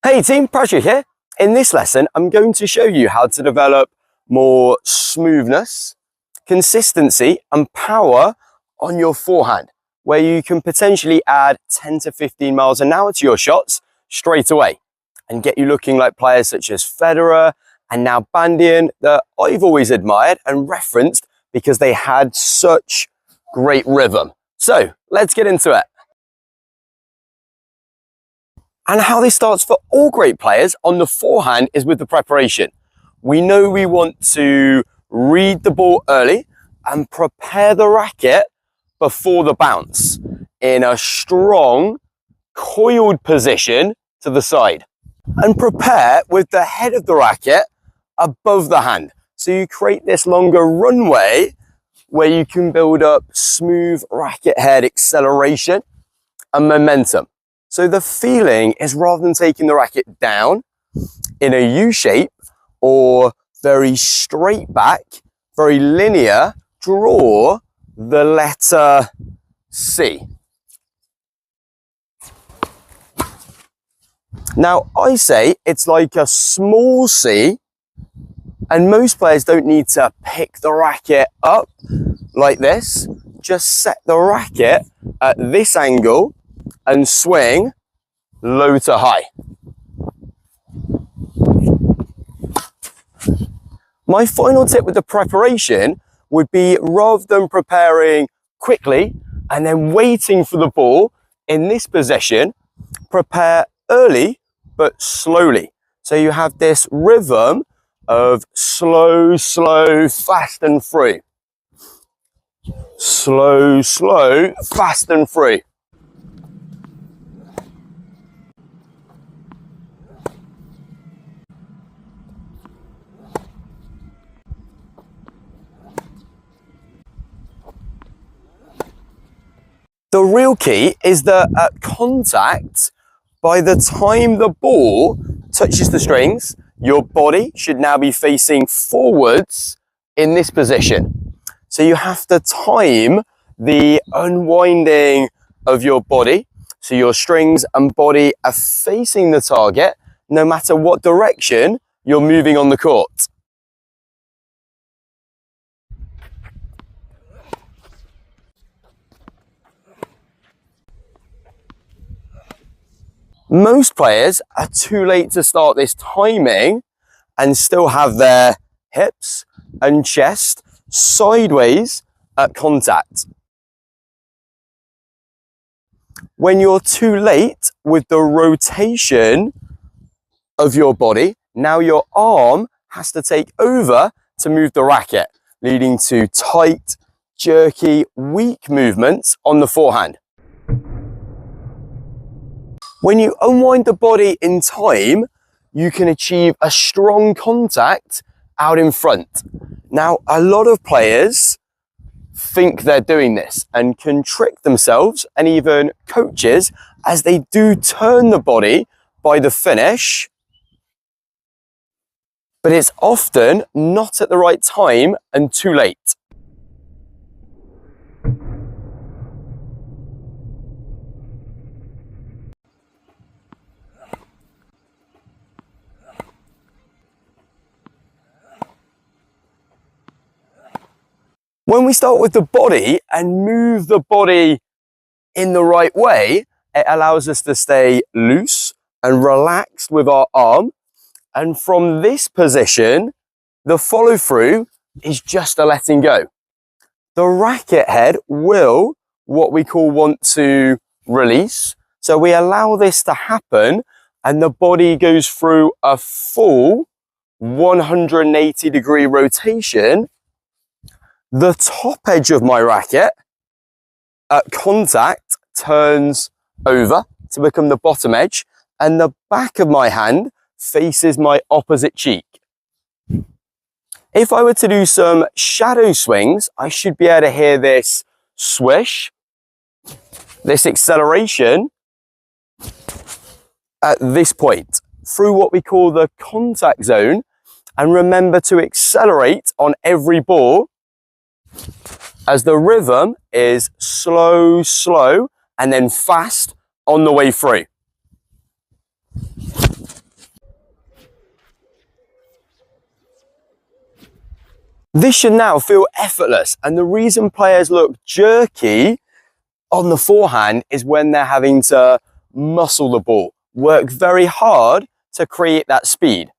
Hey team, Prashik here. In this lesson, I'm going to show you how to develop more smoothness, consistency and power on your forehand, where you can potentially add 10 to 15 miles an hour to your shots straight away and get you looking like players such as Federer and now Bandian that I've always admired and referenced because they had such great rhythm. So let's get into it. And how this starts for all great players on the forehand is with the preparation. We know we want to read the ball early and prepare the racket before the bounce in a strong, coiled position to the side. And prepare with the head of the racket above the hand. So you create this longer runway where you can build up smooth racket head acceleration and momentum. So the feeling is rather than taking the racket down in a U shape or very straight back, very linear, draw the letter C. Now I say it's like a small C, and most players don't need to pick the racket up like this. Just set the racket at this angle and swing low to high. My final tip with the preparation would be, rather than preparing quickly and then waiting for the ball in this position, prepare early but slowly. So you have this rhythm of slow, slow, fast and free. Slow, slow, fast and free. The real key is that at contact, by the time the ball touches the strings, your body should now be facing forwards in this position. So you have to time the unwinding of your body, so your strings and body are facing the target no matter what direction you're moving on the court. Most players are too late to start this timing and still have their hips and chest sideways at contact. When you're too late with the rotation of your body, now your arm has to take over to move the racket, leading to tight, jerky, weak movements on the forehand. When you unwind the body in time, you can achieve a strong contact out in front. Now, a lot of players think they're doing this and can trick themselves, and even coaches, as they do turn the body by the finish, but it's often not at the right time and too late. When we start with the body and move the body in the right way, it allows us to stay loose and relaxed with our arm. And from this position, the follow through is just a letting go. The racket head will, what we call, want to release. So we allow this to happen and the body goes through a full 180-degree rotation. The top edge of my racket at contact turns over to become the bottom edge, and the back of my hand faces my opposite cheek. If I were to do some shadow swings, I should be able to hear this swish, this acceleration at this point through what we call the contact zone. And remember to accelerate on every ball, as the rhythm is slow, slow, and then fast on the way through. This should now feel effortless. And the reason players look jerky on the forehand is when they're having to muscle the ball, work very hard to create that speed.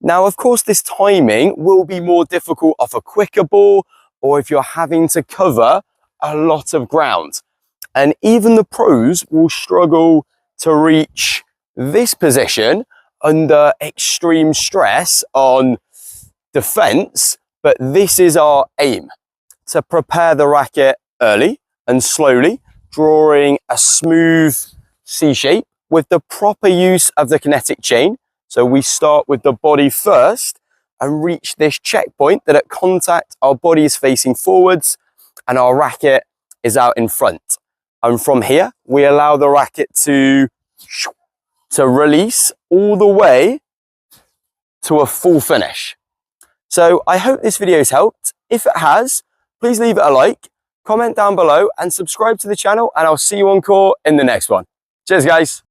Now, of course, this timing will be more difficult off a quicker ball or if you're having to cover a lot of ground. And even the pros will struggle to reach this position under extreme stress on defense, but this is our aim, to prepare the racket early and slowly, drawing a smooth C shape with the proper use of the kinetic chain. So we start with the body first and reach this checkpoint that at contact, our body is facing forwards and our racket is out in front. And from here, we allow the racket to release all the way to a full finish. So I hope this video has helped. If it has, please leave it a like, comment down below and subscribe to the channel, and I'll see you on court in the next one. Cheers, guys.